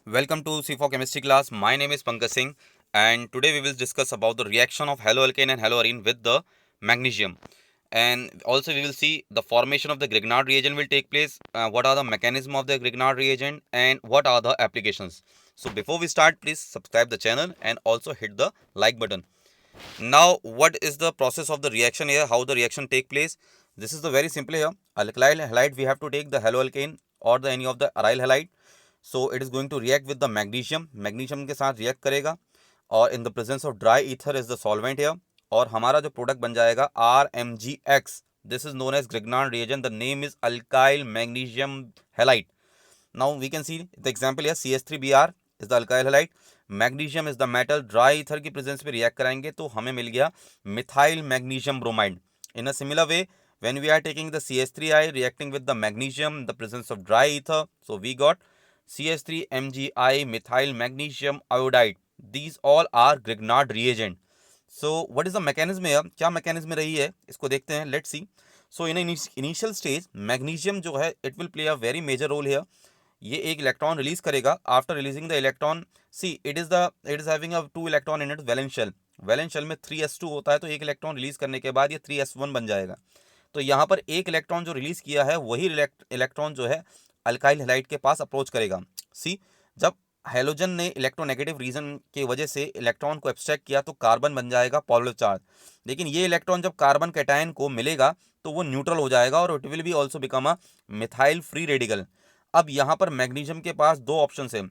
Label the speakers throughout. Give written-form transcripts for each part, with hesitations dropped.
Speaker 1: Welcome to C4 Chemistry class. My name is Pankaj Singh, and today we will discuss about the reaction of haloalkane and haloarine with the magnesium. And also we will see the formation of the Grignard reagent will take place, what are the mechanism of the Grignard reagent, and what are the applications. So before we start, please subscribe the channel and also hit the like button. Now, what is the process of the reaction here? How the reaction take place? This is the very simple here. Alkyl halide, we have to take the haloalkane or the any of the aryl halide. So it is going to react with the magnesium. Magnesium के साथ react करेगा और in the presence of dry ether is the solvent here. और हमारा जो product बन जाएगा RMgX. This is known as Grignard reagent. The name is alkyl magnesium halide. Now we can see the example here. CH3Br is the alkyl halide. Magnesium is the metal. Dry ether की presence पे react कराएंगे तो हमें मिल गया methyl magnesium bromide. In a similar way when we are taking the CH3I reacting with the magnesium in the presence of dry ether, so we got CH3MgI methyl magnesium iodide. These all are Grignard reagent. So what is the mechanism here? क्या mechanism रही है इसको देखते हैं. Let's see. So in initial stage magnesium जो है it will play a very major role here. ये एक इलेक्ट्रॉन रिलीज करेगा. After releasing the electron, see it is having a 2 electron in it. Valence shell, valence shell में 3s2 होता है, तो एक इलेक्ट्रॉन रिलीज करने के बाद ये 3s1 बन जाएगा. तो यहाँ पर एक इलेक्ट्रॉन जो रिलीज किया है वही इलेक्ट्रॉन जो है अल्काइल हैलाइड के पास अप्रोच करेगा. सी, जब हेलोजन ने इलेक्ट्रोनेगेटिव रीजन की वजह से इलेक्ट्रॉन को एब्स्ट्रैक्ट किया तो कार्बन बन जाएगा पॉजिटिव चार्ज. लेकिन ये इलेक्ट्रॉन जब कार्बन कैटायन को मिलेगा तो वो न्यूट्रल हो जाएगा और it will be also become a methyl free radical. अब यहाँ पर मैग्नीशियम के पास दो ऑप्शन है.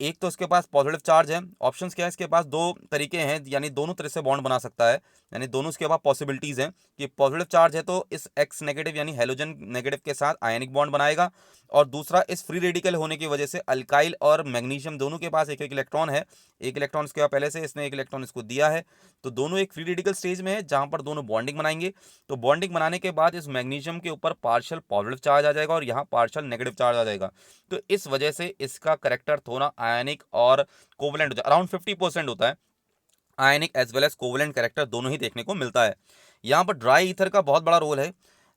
Speaker 1: एक तो इसके पास पॉजिटिव चार्ज है. ऑप्शंस क्या है इसके पास? दो तरीके हैं, यानी दोनों तरह से बॉन्ड बना सकता है, यानी दोनों इसके पास पॉसिबिलिटीज हैं कि पॉजिटिव चार्ज है तो इस एक्स नेगेटिव यानी हेलोजन नेगेटिव के साथ आयनिक बॉन्ड बनाएगा, और दूसरा इस फ्री रेडिकल होने की वजह से अल्काइल और मैग्नीशियम दोनों के पास एक एक इलेक्ट्रॉन है. एक इलेक्ट्रॉन इसके पास पहले से, इसने एक इलेक्ट्रॉन इसको दिया है, तो दोनों एक फ्री रेडिकल स्टेज में है जहां पर दोनों बॉन्डिंग बनाएंगे. तो बॉन्डिंग बनाने के बाद इस मैग्नीशियम के ऊपर पार्शियल पॉजिटिव चार्ज आ जाएगा और यहाँ पार्शियल नेगेटिव चार्ज आ जाएगा. तो इस वजह से इसका करेक्टर थोड़ा आयनिक और कोवलेंट होता है. अराउंड 50% होता है ionic as well as covalent character दोनों ही देखने को मिलता है. यहाँ पर ड्राई ईथर का बहुत बड़ा रोल है.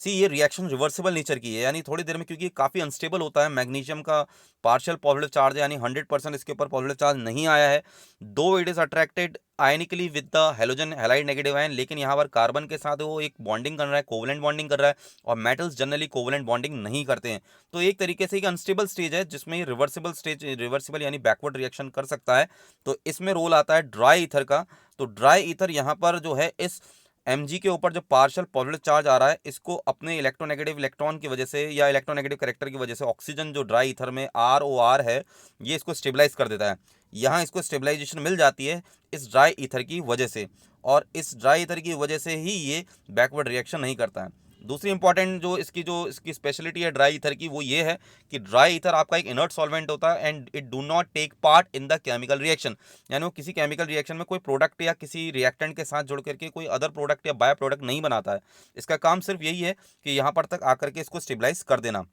Speaker 1: सी, ये रिएक्शन रिवर्सिबल नेचर की है, यानी थोड़ी देर में, क्योंकि काफ़ी अनस्टेबल होता है. मैग्नीशियम का पार्शियल पॉजिटिव चार्ज है, यानी 100% इसके ऊपर पॉजिटिव चार्ज नहीं आया है. Though it is attracted ionically with the halogen halide negative ion, लेकिन यहाँ पर कार्बन के साथ वो एक बॉन्डिंग कर रहा है, कोवलेंट बॉन्डिंग कर रहा है, और मेटल्स जनरली कोवलेंट बॉन्डिंग नहीं करते हैं. तो एक तरीके से एक अनस्टेबल स्टेज है जिसमें रिवर्सिबल स्टेज, रिवर्सिबल यानी बैकवर्ड रिएक्शन कर सकता है. तो इसमें रोल आता है ड्राई ईथर का. तो ड्राई ईथर यहाँ पर जो है इस Mg के ऊपर जो पार्शियल पॉजिटिव चार्ज आ रहा है इसको अपने इलेक्ट्रोनेगेटिव इलेक्ट्रॉन की वजह से या इलेक्ट्रोनेगेटिव करेक्टर की वजह से ऑक्सीजन जो ड्राई ईथर में ROR है ये इसको स्टेबलाइज कर देता है. यहाँ इसको स्टेबलाइजेशन मिल जाती है इस ड्राई ईथर की वजह से, और इस ड्राई ईथर की वजह से ही ये बैकवर्ड रिएक्शन नहीं करता है. दूसरी इंपॉर्टेंट जो इसकी स्पेशलिटी है ड्राई ईथर की वो ये है कि ड्राई ईथर आपका एक इनर्ट सॉल्वेंट होता है and it do not take part in the chemical reaction. यानी वो किसी केमिकल रिएक्शन में कोई प्रोडक्ट या किसी रिएक्टेंट के साथ जुड़ करके कोई अदर प्रोडक्ट या बाय प्रोडक्ट नहीं बनाता है. इसका काम सिर्फ यही है कि यहाँ पर तक आकर के इसको स्टेबलाइज कर देना.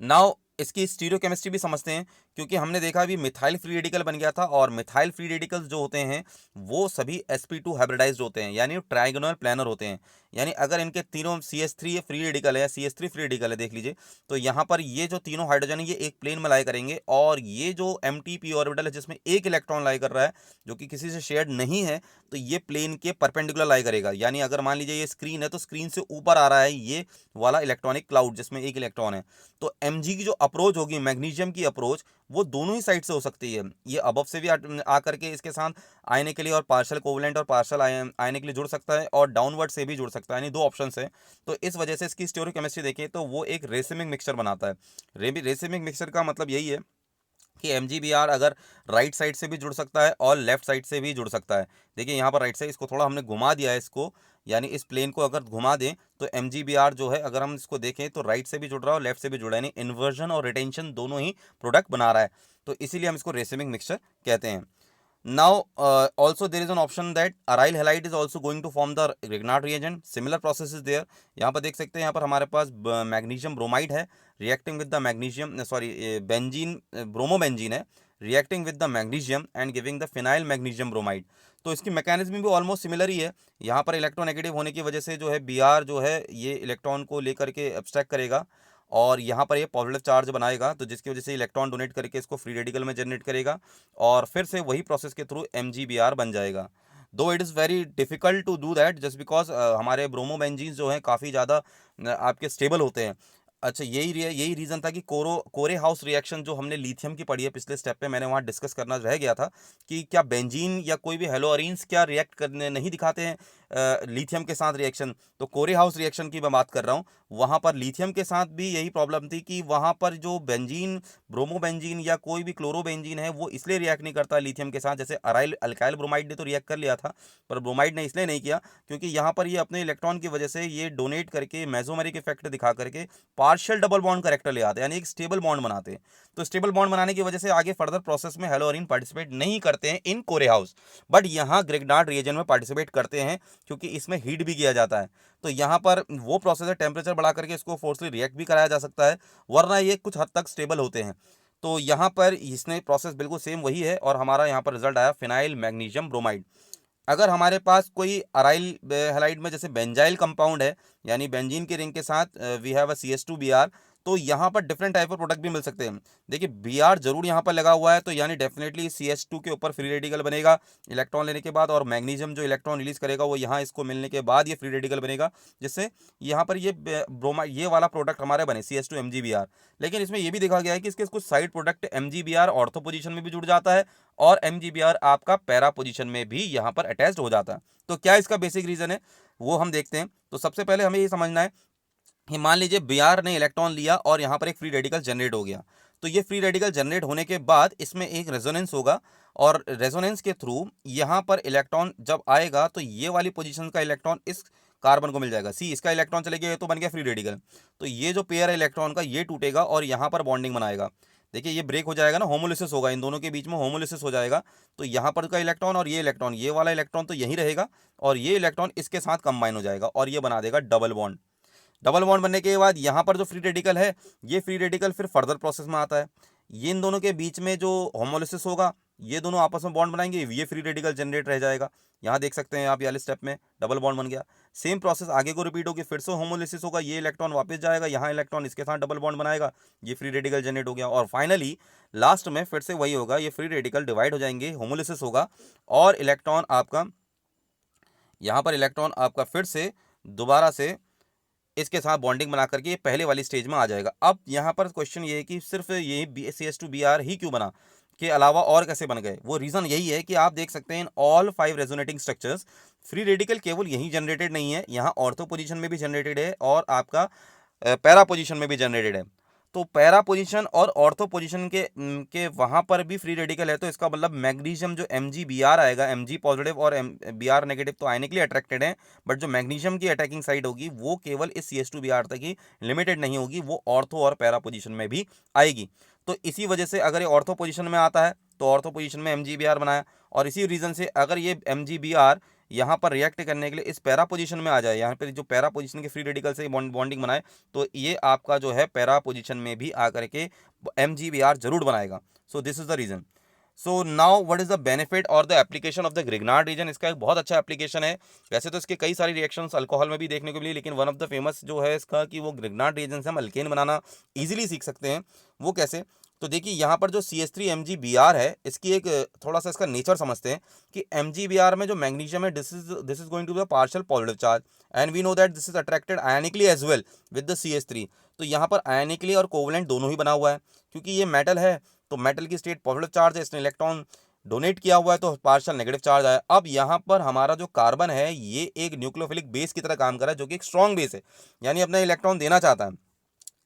Speaker 1: नाउ इसकी स्टीरियोकेमिस्ट्री भी समझते हैं, क्योंकि हमने देखा अभी मिथाइल फ्री रेडिकल बन गया था, और मिथाइल फ्री रेडिकल्स जो होते हैं वो सभी sp2 हाइब्रिडाइज्ड होते हैं, यानी ट्राइगोनल प्लानर होते हैं. यानी अगर इनके तीनों CH3 फ्री रेडिकल है, CH3 फ्री रेडिकल है, देख लीजिए, तो यहाँ पर ये जो तीनों हाइड्रोजन है ये एक प्लेन में लाई करेंगे, और ये जो MTP ऑर्बिटल है जिसमें एक इलेक्ट्रॉन लाई कर रहा है जो कि किसी से शेयर्ड नहीं है, तो ये प्लेन के परपेंडिकुलर लाई करेगा. यानी अगर मान लीजिए ये स्क्रीन है तो स्क्रीन से ऊपर आ रहा है ये वाला इलेक्ट्रॉनिक क्लाउड जिसमें एक इलेक्ट्रॉन है, तो Mg की जो अप्रोच होगी, मैग्नीशियम की अप्रोच, वो दोनों ही साइड से हो सकती है. ये अबव से भी आकर के इसके साथ आयनिकली और पार्शियल कोवलेंट और पार्शियल आयनिकली जुड़ सकता है, और डाउनवर्ड से भी जुड़ सकता है, यानी दो ऑप्शन है. तो इस वजह से इसकी स्टीरियोकेमिस्ट्री देखें तो वो एक रेसिमिक मिक्सचर बनाता है. रेसिमिक मिक्सचर का मतलब यही है कि MgBr अगर राइट साइड से भी जुड़ सकता है और लेफ्ट साइड से भी जुड़ सकता है. देखिए यहाँ पर राइट साइड, इसको थोड़ा हमने घुमा दिया है इसको, यानी इस प्लेन को अगर घुमा दें तो MgBr जो है अगर हम इसको देखें तो राइट से भी जुड़ रहा है और लेफ्ट से भी जुड़ा है, यानी इन्वर्जन और रिटेंशन दोनों ही प्रोडक्ट बना रहा है. तो इसीलिए हम इसको रेसिमिक मिक्सचर कहते हैं. Now, also there is an option that aryl halide is also going to form the Grignard reagent. Similar process is there. यहाँ पर देख सकते हैं, यहाँ पर हमारे पास मैग्नीशियम ब्रोमाइड है reacting with the magnesium, sorry, benzene, bromobenzene है reacting with the magnesium and giving the phenyl magnesium bromide. तो इसकी मैकेनिज्म भी ऑलमोस्ट सिमिलर ही है. यहाँ पर इलेक्ट्रोनेगेटिव होने की वजह से जो है Br जो है ये इलेक्ट्रॉन को लेकर के एब्स्ट्रैक्ट करेगा, और यहाँ पर ये पॉजिटिव चार्ज बनाएगा, तो जिसकी वजह से इलेक्ट्रॉन डोनेट करके इसको फ्री रेडिकल में जनरेट करेगा और फिर से वही प्रोसेस के थ्रू MgBr बन जाएगा। Though it is very difficult to do that just because हमारे ब्रोमोबेंजीन्स जो हैं काफ़ी ज़्यादा आपके स्टेबल होते हैं। अच्छा, यही रीज़न था कि कोरे हाउस रिएक्शन जो हमने लिथियम की पढ़ी है पिछले स्टेप पे, मैंने वहाँ डिस्कस करना रह गया था कि क्या बेंजीन या कोई भी हेलोअरीन्स क्या रिएक्ट करने नहीं दिखाते हैं लिथियम के साथ रिएक्शन। तो कोरे हाउस रिएक्शन की मैं बात कर रहा हूँ, वहाँ पर लिथियम के साथ भी यही प्रॉब्लम थी कि वहाँ पर जो बेंजीन, ब्रोमोबेंजीन या कोई भी क्लोरोबेंजीन है वो इसलिए रिएक्ट नहीं करता लिथियम के साथ। जैसे अराइल अल्काइल ब्रोमाइड ने तो रिएक्ट कर लिया था, पर ब्रोमाइड ने इसलिए नहीं किया क्योंकि यहाँ पर ये अपने इलेक्ट्रॉन की वजह से ये डोनेट करके मेसोमेरिक इफेक्ट दिखा करके पार्शियल डबल बॉन्ड करेक्टर ले आते हैं, यानी एक स्टेबल बॉन्ड बनाते हैं। तो स्टेबल बॉन्ड बनाने की वजह से आगे फर्दर प्रोसेस में हेलोअरीन पार्टिसिपेट नहीं करते हैं इन कोरे हाउस, बट यहाँ ग्रिग्नार्ड रिएजन में पार्टिसिपेट करते हैं क्योंकि इसमें हीट भी किया जाता है। तो यहाँ पर वो प्रोसेस है, टेम्परेचर बढ़ा करके इसको फोर्सली रिएक्ट भी कराया जा सकता है, वरना ये कुछ हद तक स्टेबल होते हैं। तो यहाँ पर इसने प्रोसेस बिल्कुल सेम वही है और हमारा यहाँ पर रिजल्ट आया फिनाइल मैग्नीशियम ब्रोमाइड। अगर हमारे पास कोई अराइल हैलाइड में जैसे बेंजाइल कंपाउंड है, यानी बेंजीन के रिंग के साथ वी हैव अ CH2Br, तो यहाँ पर डिफरेंट टाइप ऑफ प्रोडक्ट भी मिल सकते हैं। देखिए Br जरूर यहाँ पर लगा हुआ है, तो यानी डेफिनेटली CH2 के ऊपर फ्री रेडिकल बनेगा इलेक्ट्रॉन लेने के बाद, और मैग्नीशियम जो इलेक्ट्रॉन रिलीज करेगा वो यहाँ इसको मिलने के बाद ये फ्री रेडिकल बनेगा, जिससे यहाँ पर ये ब्रोमाइड ये वाला प्रोडक्ट हमारे बने CH2MgBr। लेकिन इसमें यह भी देखा गया है कि इसके कुछ side product MgBr ortho position में भी जुड़ जाता है और MgBr आपका पैरा पोजीशन में भी यहाँ पर अटैच्ड हो जाता है। तो क्या इसका बेसिक रीजन है वो हम देखते हैं। तो सबसे पहले हमें ये समझना है कि मान लीजिए Br ने इलेक्ट्रॉन लिया और यहाँ पर एक फ्री रेडिकल जनरेट हो गया, तो ये फ्री रेडिकल जनरेट होने के बाद इसमें एक रेजोनेंस होगा और रेजोनेंस के थ्रू यहाँ पर इलेक्ट्रॉन जब आएगा तो ये वाली पोजीशन का इलेक्ट्रॉन इस कार्बन को मिल जाएगा, सी इसका इलेक्ट्रॉन चले गया, ये तो बन गया फ्री रेडिकल। तो ये जो पेयर है इलेक्ट्रॉन का ये टूटेगा और यहाँ पर बॉन्डिंग बनाएगा। देखिए ये ब्रेक हो जाएगा ना, होमोलिसिस होगा, इन दोनों के बीच में होमोलिसिस हो जाएगा। तो यहाँ पर का इलेक्ट्रॉन और ये इलेक्ट्रॉन, ये वाला इलेक्ट्रॉन तो यहीं रहेगा और ये इलेक्ट्रॉन इसके साथ कंबाइन हो जाएगा और ये बना देगा डबल बॉन्ड। डबल बॉन्ड बनने के बाद यहाँ पर जो फ्री रेडिकल है, ये फ्री रेडिकल फिर फर्दर प्रोसेस में आता है, ये इन दोनों के बीच में जो होमोलिसिस होगा, ये दोनों आपस में बॉन्ड बनाएंगे, ये फ्री रेडिकल जनरेट रह जाएगा। यहाँ देख सकते हैं आप, ये वाले स्टेप में डबल बॉन्ड बन गया। सेम प्रोसेस आगे को रिपीट होगी, फिर से होमोलिसिस होगा, ये इलेक्ट्रॉन वापस जाएगा, यहाँ इलेक्ट्रॉन इसके साथ डबल बॉन्ड बनाएगा, ये फ्री रेडिकल जनरेट हो गया। और फाइनली लास्ट में फिर से वही होगा, ये फ्री रेडिकल डिवाइड हो जाएंगे, होमोलिसिस होगा और इलेक्ट्रॉन आपका यहाँ पर इलेक्ट्रॉन आपका फिर से दोबारा से इसके साथ बॉन्डिंग बना करके ये पहले वाली स्टेज में आ जाएगा। अब यहाँ पर क्वेश्चन ये है कि सिर्फ ये CH2Br ही क्यों बना, के अलावा और कैसे बन गए। वो रीज़न यही है कि आप देख सकते हैं in all 5 resonating structures free radical केवल यहीं जनरेटेड नहीं है, यहाँ ऑर्थो पोजीशन में भी जनरेटेड है और आपका पैरा पोजीशन में भी जनरेटेड है। तो पैरा पोजीशन और ऑर्थो पोजीशन के वहाँ पर भी फ्री रेडिकल है, तो इसका मतलब मैग्नीशियम जो MgBr आएगा, Mg पॉजिटिव और Br नेगेटिव तो आयनिकली अट्रैक्टेड है, बट जो मैग्नीशियम की अटैकिंग साइड होगी वो केवल इस CH2Br तक ही लिमिटेड नहीं होगी, वो ऑर्थो और पैरा पोजीशन में भी आएगी। तो इसी वजह से अगर ये ऑर्थो पोजीशन में आता है तो ऑर्थो पोजीशन में MgBr बनाया, और इसी रीज़न से अगर ये MgBr यहाँ पर रिएक्ट करने के लिए इस पैरा पोजीशन में आ जाए, यहाँ पर जो पैरा पोजीशन के फ्री रेडिकल से बॉन्डिंग बनाए, तो ये आपका जो है पैरा पोजीशन में भी आकर के MgBr जरूर बनाएगा। So this is the reason. So now what is the benefit और the application of the Grignard reagent. इसका एक बहुत अच्छा एप्लीकेशन है। वैसे तो इसके कई सारी रिएक्शंस अल्कोहल में भी देखने को मिली, लेकिन वन ऑफ द फेमस जो है इसका कि वो ग्रिग्नार्ड रीजन से हम अल्केन बनाना ईजिली सीख सकते हैं। वो कैसे, तो देखिए यहाँ पर जो CH3MgBr है, इसकी एक थोड़ा सा इसका नेचर समझते हैं कि MgBr में जो मैग्नीशियम है this is going to be a partial positive charge and we know that this is attracted ionically as well with the CH3। तो यहाँ पर आयनिकली और कोवलेंट दोनों ही बना हुआ है, क्योंकि ये मेटल है तो मेटल की स्टेट पॉजिटिव चार्ज है, इसने इलेक्ट्रॉन डोनेट किया हुआ है तो पार्शियल नेगेटिव चार्ज आया। अब यहाँ पर हमारा जो कार्बन है ये एक न्यूक्लियोफिलिक बेस की तरह काम कर रहा है, जो कि एक स्ट्रॉन्ग बेस है, यानी अपना इलेक्ट्रॉन देना चाहता है,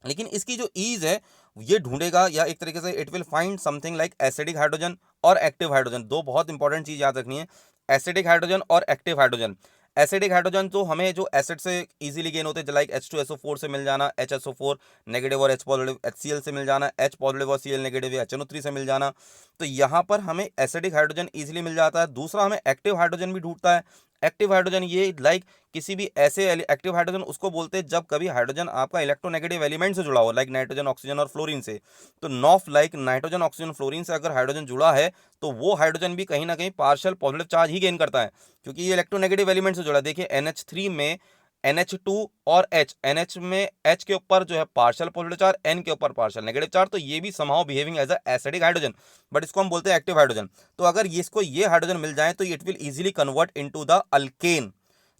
Speaker 1: लेकिन इसकी जो ईज है ये ढूंढेगा, या एक तरीके से it will find something like acidic hydrogen और एक्टिव हाइड्रोजन। दो बहुत इंपॉर्टेंट चीज याद रखनी है, एसिडिक हाइड्रोजन और एक्टिव हाइड्रोजन। एसिडिक हाइड्रोजन तो हमें जो एसिड से इजीली गेन होते हैं, लाइक H2SO4 से मिल जाना, HSO4 नेगेटिव और H पॉजिटिव, HCl से मिल जाना, H पॉजिटिव और Cl नेगेटिव, या HNO3 से मिल जाना। तो यहाँ पर हमें एसिडिक हाइड्रोजन इजीली मिल जाता है। दूसरा हमें एक्टिव हाइड्रोजन भी ढूंढता है। एक्टिव हाइड्रोजन ये लाइक किसी भी ऐसे एक्टिव हाइड्रोजन उसको बोलते हैं जब कभी हाइड्रोजन आपका इलेक्ट्रोनेगेटिव एलिमेंट से जुड़ा हो, लाइक नाइट्रोजन, ऑक्सीजन और फ्लोरीन से। तो नॉफ लाइक नाइट्रोजन, ऑक्सीजन, फ्लोरीन से अगर हाइड्रोजन जुड़ा है तो वो हाइड्रोजन भी कहीं ना कहीं पार्शियल पॉजिटिव चार्ज ही गेन करता है, क्योंकि ये इलेक्ट्रोनेगेटिव एलिमेंट से जुड़ा है। देखिए NH3 में NH2 और H, NH में H के ऊपर जो है पार्शियल पॉजिटिव चार्ज, N के ऊपर पार्शियल नेगेटिव चार्ज, तो ये भी somehow behaving as a acidic hydrogen, but इसको हम बोलते हैं एक्टिव हाइड्रोजन। तो अगर इसको ये हाइड्रोजन मिल जाए तो it will easily convert into the alkane.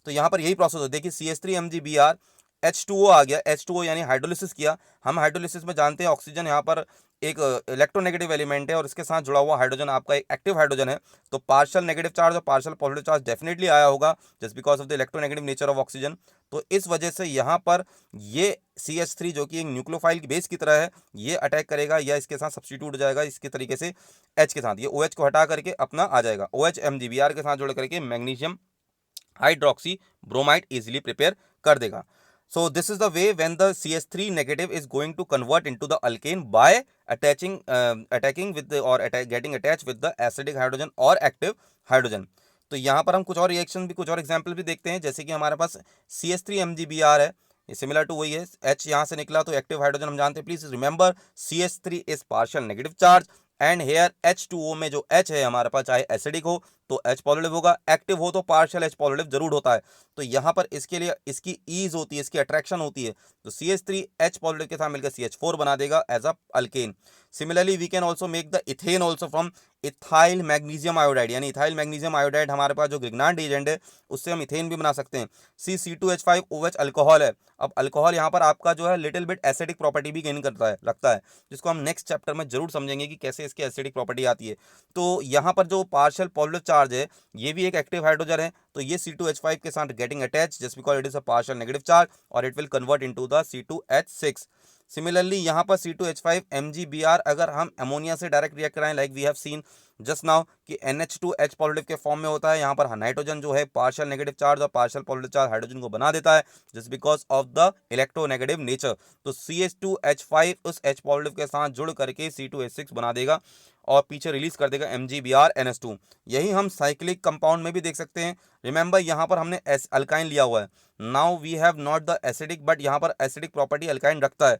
Speaker 1: तो यहाँ पर यही प्रोसेस होता है कि CH3MgBr H2O आ गया, H2O यानी हाइड्रोलिसिस किया। हम हाइड्रोलिसिस में जानते हैं ऑक्सीजन यहाँ पर एक इलेक्ट्रोनेगेटिव एलिमेंट है और इसके साथ जुड़ा हुआ हाइड्रोजन आपका एक एक्टिव हाइड्रोजन है। तो पार्शियल नेगेटिव चार्ज और पार्शियल पॉजिटिव चार्ज डेफिनेटली आया होगा just because of the electronegative nature of oxygen. तो इस वजह से यहाँ पर ये CH3 जो कि एक न्यूक्लियोफाइल की बेस की तरह है, ये अटैक करेगा या इसके साथ सब्स्टिट्यूट हो जाएगा इसके तरीके से H के साथ, ये OH को हटा करके अपना आ जाएगा, OH MgBr के साथ जोड़ करके magnesium hydroxy bromide easily prepare कर देगा। So this is the way when the CH3 negative is going to convert into the alkane by attacking with the or getting attached with the acidic hydrogen or active hydrogen। तो यहाँ पर हम कुछ और reaction भी, कुछ और example भी देखते हैं, जैसे कि हमारे पास CH3MgBr है, ये सिमिलर टू वही है, H यहाँ से निकला तो एक्टिव हाइड्रोजन हम जानते हैं। Please remember CH3 is partial negative charge and here H2O में जो H है हमारे पास चाहे एसिडिक हो तो H पॉजिटिव होगा, एक्टिव हो तो पार्शियल H पॉजिटिव जरूर होता है। तो यहाँ पर इसके लिए इसकी ईज होती है, इसकी अट्रैक्शन होती है, तो CH3 H पॉजिटिव के साथ मिलकर CH4 बना देगा as a alkane. Similarly we can also make the ethane also from ethyl magnesium iodide, यानी इथाइल मैग्नीशियम आयोडाइड हमारे पास जो ग्रिग्नार्ड एजेंट है उससे हम इथेन भी बना सकते हैं। C2H5OH अल्कोहल है। अब अल्कोहल यहाँ पर आपका जो है लिटिल बिट एसिडिक प्रॉपर्टी भी गेन करता है, रखता है, जिसको हम नेक्स्ट चैप्टर में जरूर समझेंगे कि कैसे इसकी एसिडिक प्रॉपर्टी आती है। तो यहाँ पर जो पार्शियल पॉजिटिव चार्ज है ये भी एक एक्टिव हाइड्रोजन है, तो ये C2H5 के साथ getting attach just because it is a partial negative charge और it will convert into the C2H6। Similarly यहाँ पर C2H5MgBr अगर हम अमोनिया से डायरेक्ट रिएक्ट कराएं like we have seen just now कि NH2H पॉजिटिव के फॉर्म में होता है, यहाँ पर नाइट्रोजन जो है पार्शियल नेगेटिव चार्ज और पार्शियल पॉजिटिव चार्ज हाइड्रोजन को बना देता है just because of the electronegative nature. तो CH2H5 उस H पॉजिटिव के साथ जुड़ करके C2H6 बना देगा और पीछे रिलीज कर देगा MgBr NH2। यही हम साइक्लिक कंपाउंड में भी देख सकते हैं। रिमेंबर यहाँ पर हमने अल्काइन लिया हुआ है, now we have not the acidic, but यहाँ पर एसिडिक प्रॉपर्टी अल्काइन रखता है।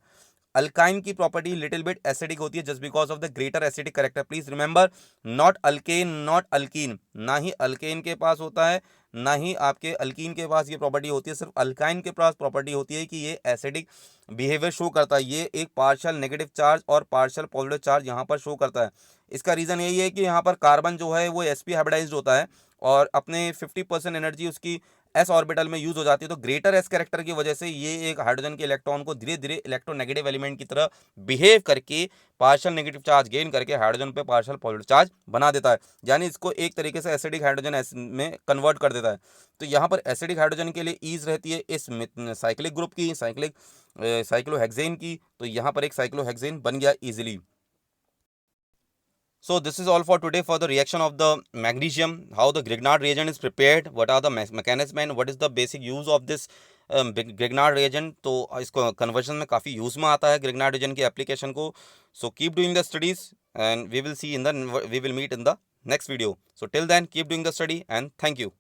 Speaker 1: अल्काइन की प्रॉपर्टी लिटिल बिट एसिडिक होती है just because of the greater acidic character. Please remember not alkane not alkyne, ना ही अल्केन के पास होता है ना ही आपके अल्कीन के पास ये प्रॉपर्टी होती है, सिर्फ अल्काइन के पास प्रॉपर्टी होती है कि ये एसिडिक बिहेवियर शो करता है, ये एक पार्शियल नेगेटिव चार्ज और पार्शियल पॉजिटिव चार्ज यहाँ पर शो करता है। इसका रीज़न यही है कि यहाँ पर कार्बन जो है वो sp हाइब्रिडाइज्ड होता है और अपने 50% एनर्जी उसकी s ऑर्बिटल में यूज हो जाती है, तो ग्रेटर s कैरेक्टर की वजह से ये एक हाइड्रोजन के इलेक्ट्रॉन को धीरे धीरे इलेक्ट्रोनेगेटिव एलिमेंट की तरह बिहेव करके पार्शियल नेगेटिव चार्ज गेन करके हाइड्रोजन पे पार्शियल पॉजिटिव चार्ज बना देता है, यानी इसको एक तरीके से एसिडिक हाइड्रोजन में कन्वर्ट कर देता है। तो यहाँ पर एसिडिक हाइड्रोजन के लिए ईज रहती है इस साइक्लिक ग्रुप की, साइक्लोहेक्सेन की, तो यहाँ पर एक साइक्लोहेक्सेन बन गया easily. So this is all for today for the reaction of the magnesium, how the Grignard reagent is prepared, what are the mechanism and what is the basic use of this Grignard reagent। तो इसको conversion में काफ़ी use में आता है Grignard reagent की application को। So keep doing the studies and we will meet in the next video। So till then keep doing the study and thank you।